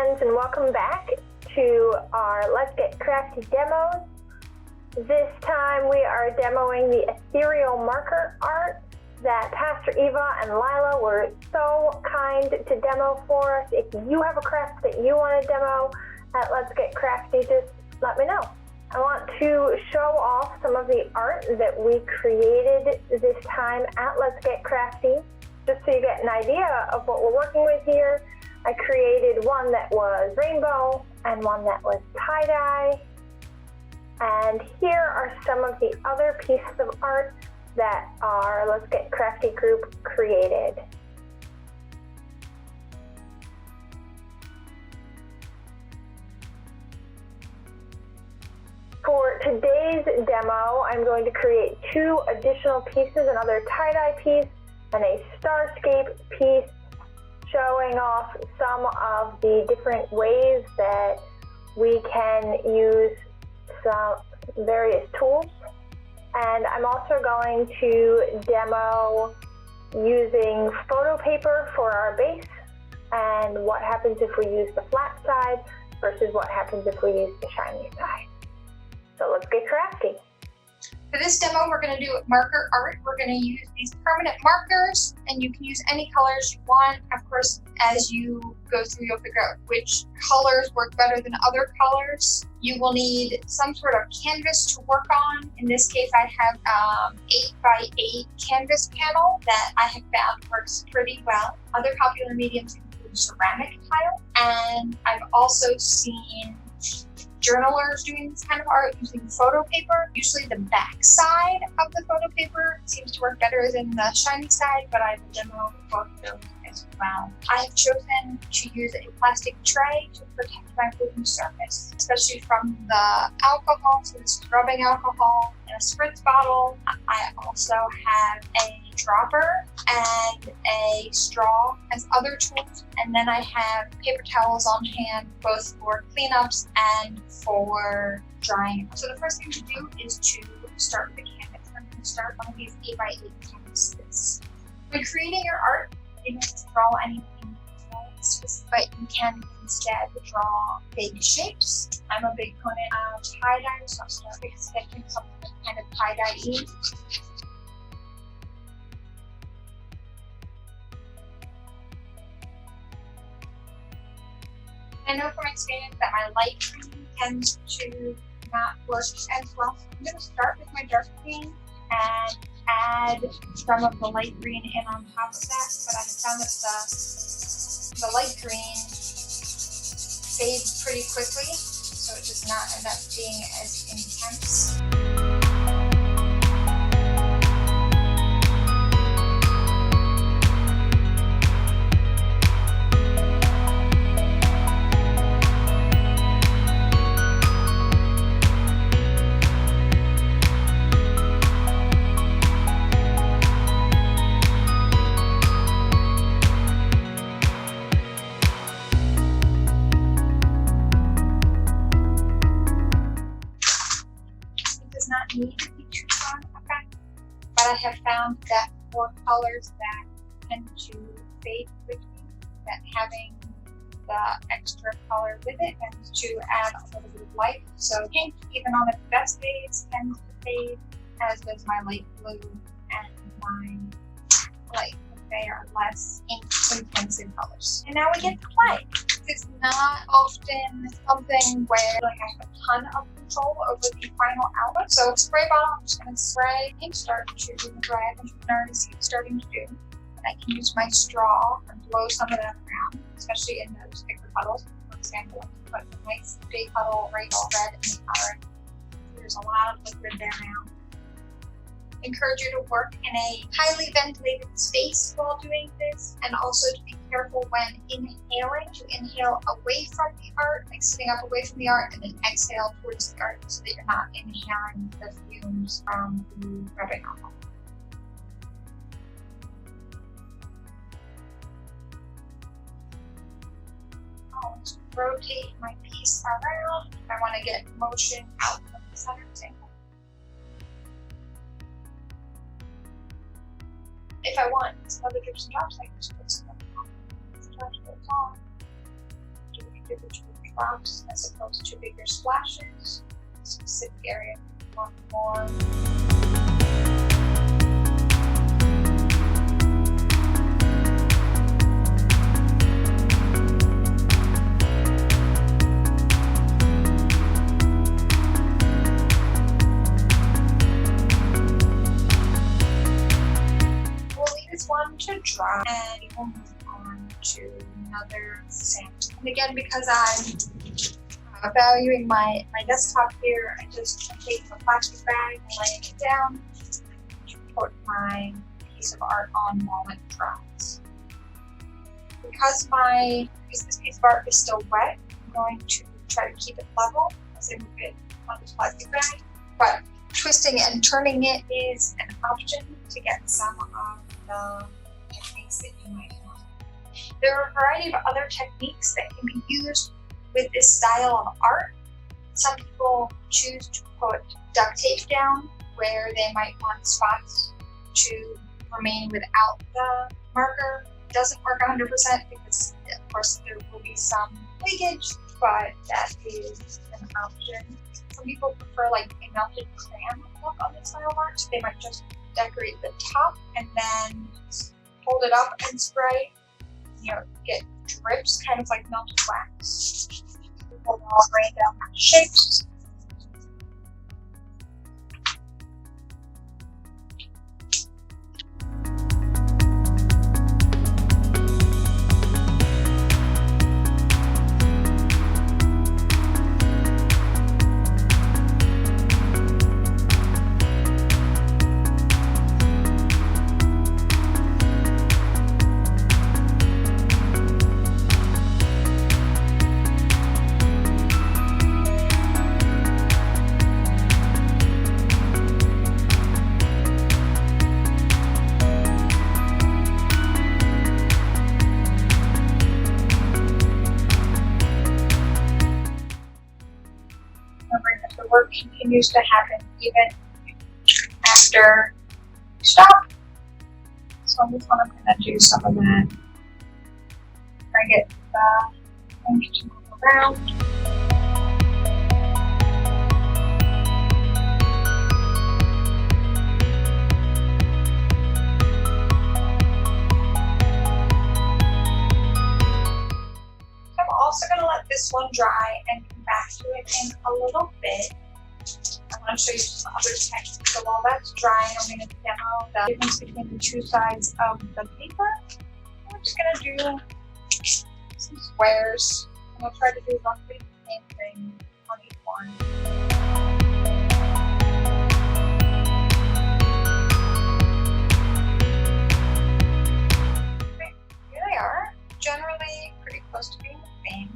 friends, and welcome back to our Let's Get Crafty demos. This time we are demoing the ethereal marker art that Pastor Eva and Lila were so kind to demo for us. If you have a craft that you want to demo at Let's Get Crafty, just let me know. I want to show off some of the art that we created this time at Let's Get Crafty, just so you get an idea of what we're working with here. I created one that was rainbow and one that was tie-dye. And here are some of the other pieces of art that our Let's Get Crafty group created. For today's demo, I'm going to create 2 additional pieces, another tie-dye piece and a starscape piece, showing off some of the different ways that we can use some various tools. And I'm also going to demo using photo paper for our base and what happens if we use the flat side versus what happens if we use the shiny side. So let's get crafty. For this demo, we're going to do marker art. We're going to use these permanent markers, and you can use any colors you want. Of course, as you go through, you'll figure out which colors work better than other colors. You will need some sort of canvas to work on. In this case, I have 8x8 canvas panel that I have found works pretty well. Other popular mediums include ceramic tile, and I've also seen journalers doing this kind of art using photo paper. Usually the back side of the photo paper seems to work better than the shiny side, but I will demo both of those as well. I have chosen to use a plastic tray to protect my wooden surface, especially from the alcohol. So this is rubbing alcohol in a spritz bottle. I also have a dropper and a straw as other tools, and then I have paper towels on hand both for cleanups and for drying. So the first thing to do is to start with the canvas. I'm going to start on these 8x8 canvases. When creating your art, you don't have to draw anything specific, but you can instead draw big shapes. I'm a big proponent of tie-dye, so I'll start with sketching something kind of tie-dye-y. I know from experience that my light green tends to not work as well. So I'm going to start with my dark green and add some of the light green in on top of that. But I found that the light green fades pretty quickly, so it does not end up being as intense. Not need to be too strong effect, but I have found that for colors that tend to fade quickly, that having the extra color with it tends to add a little bit of life. So pink, even on its best days, tends to fade, as does my light blue and my light. They are less intensive colors. And now we get to play. It's not often something where I have a ton of control over the final output. So spray bottle, I'm just going to spray ink start to dry, which you can already see it's starting to do. And I can use my straw and blow some of that around, especially in those bigger puddles. For example, I can put a nice big puddle right all red and orange. There's a lot of liquid there now. Encourage you to work in a highly ventilated space while doing this, and also to be careful when inhaling, to inhale away from the art, like sitting up away from the art, and then exhale towards the art so that you're not inhaling the fumes from the rubbing alcohol. I'll just rotate my piece around. I want to get motion out of the center table. If I want some other drips and drops, I can just put some on. Do what you individual drops as opposed to bigger splashes. A specific area you want more. One to dry, and we'll move on to another sample. And again, because I'm valuing my desktop here, I just take a plastic bag and laying it down to put my piece of art on while it dries. Because this piece of art is still wet, I'm going to try to keep it level as I move it on this plastic bag. But twisting and turning it is an option to get some of the techniques that you might want. There are a variety of other techniques that can be used with this style of art. Some people choose to put duct tape down where they might want spots to remain without the marker. It doesn't work 100% because, of course, there will be some leakage, but that is an option. Some people prefer like a melted crayon look on this style of art, so they might just decorate the top and then hold it up and spray. Get drips, kind of like melted wax. Hold it all rain down the shapes. Work continues to happen even after you stop. So on this one, I'm going to do some of that. Try to get the things to move around. So I'm also going to let this one dry and come back to it in a little bit. I want to show you some other techniques. So while that's drying, I'm going to demo the difference between the two sides of the paper. I'm just going to do some squares, and I'll try to do roughly the same thing on each one. Okay, here they are. Generally pretty close to being the same.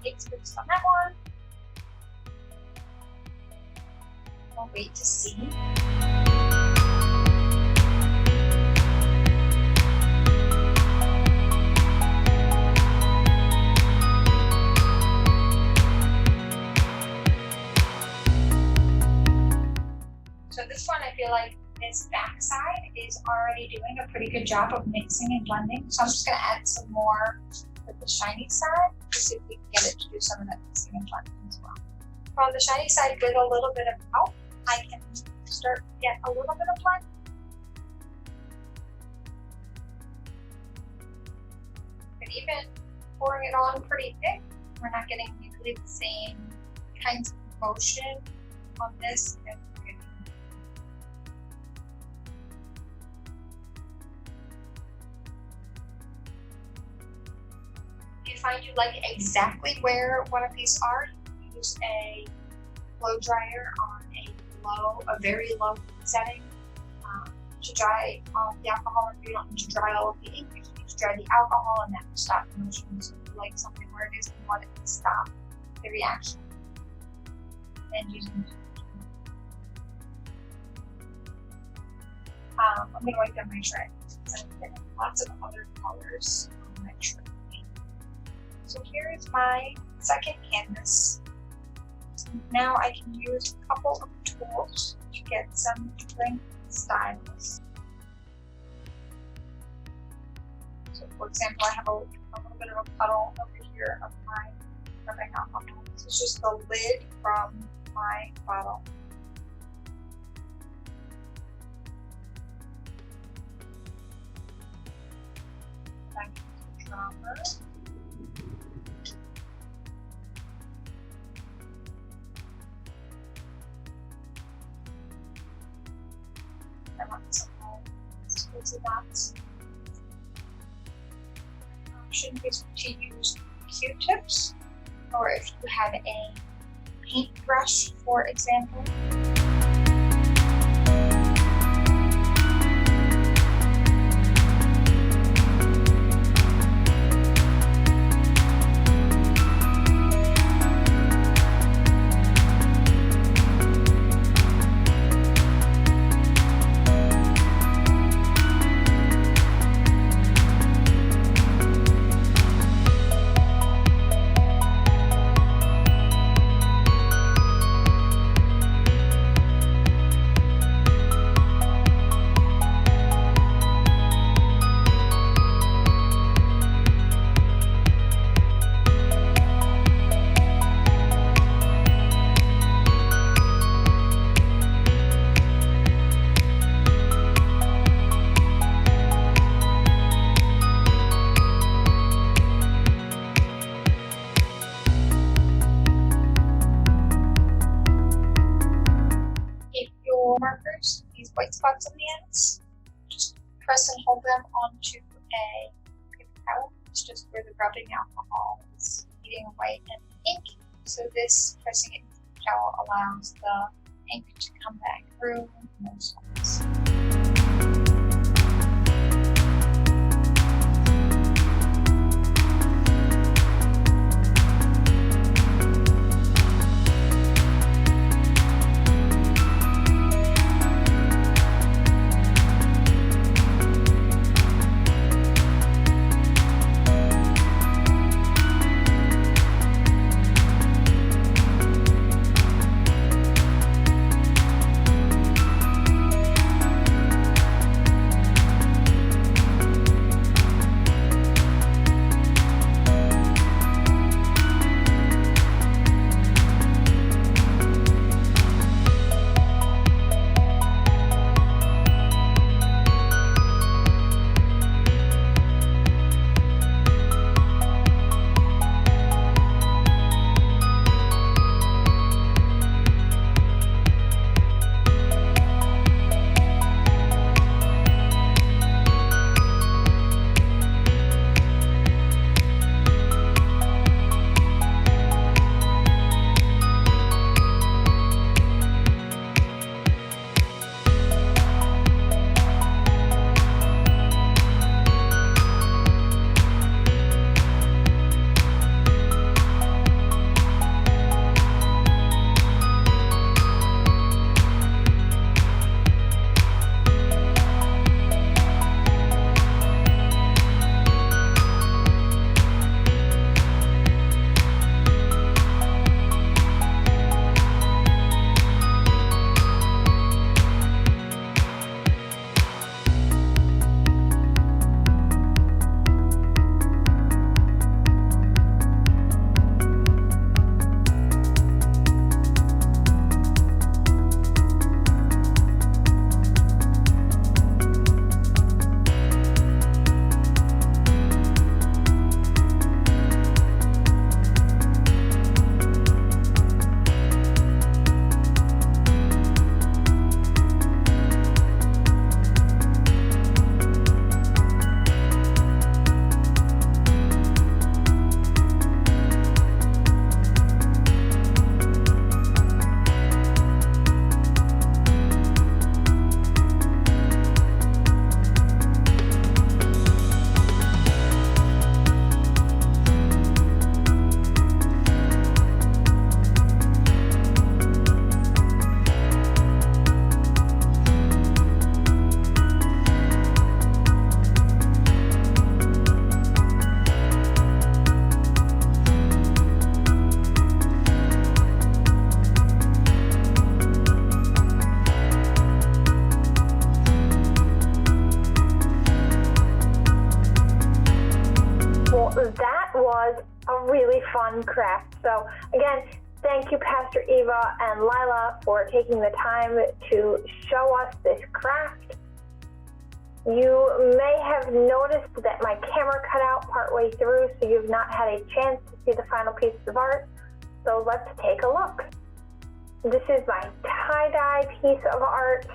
Take scripts on that one. We'll wait to see. So this one, I feel like this back side is already doing a pretty good job of mixing and blending. So I'm just going to add some more with the shiny side to see if we can get it to do some of that mixing and blending as well. On the shiny side, with a little bit of help, I can start to get a little bit of blend. But even pouring it on pretty thick, we're not getting usually the same kinds of motion on this as we're getting. If you find you like exactly where one of these are, you can use a blow dryer on a very low setting to dry all of the alcohol. If you don't need to dry all of the ink, you just need to dry the alcohol, and that will stop the motion. So if you like something where it is, you want it to stop the reaction, then using I'm going to wipe down my tray because I'm getting lots of other colors on my tray. So here is my second canvas. Now I can use a couple of tools to get some different styles. So For example, I have a little bit of a puddle over here of my rubbing alcohol. This is just the lid from my bottle. Back into the dropper. I want some exquisite dots. Option is to use Q-tips, or if you have a paintbrush, for example. Markers, these white spots on the ends, just press and hold them onto a paper towel. It's just where the rubbing alcohol is eating away at the ink. So this pressing it into the towel allows the ink to come back through no spots. So that was a really fun craft. So again, thank you, Pastor Eva and Lila, for taking the time to show us this craft. You may have noticed that my camera cut out partway through, so you've not had a chance to see the final pieces of art. So let's take a look. This is my tie-dye piece of art.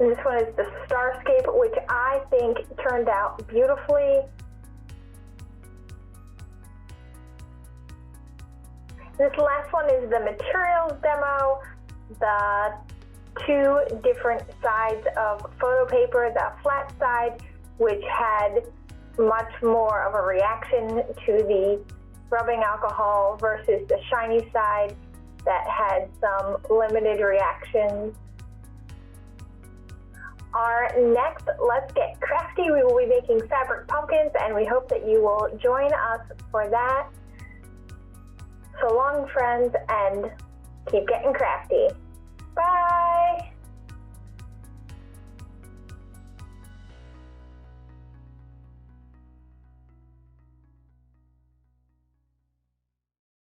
And this one is the starscape, which I think turned out beautifully. This last one is the materials demo, the two different sides of photo paper, the flat side, which had much more of a reaction to the rubbing alcohol, versus the shiny side that had some limited reactions. Our next Let's Get Crafty, we will be making fabric pumpkins, and we hope that you will join us for that. So long, friends, and keep getting crafty. Bye!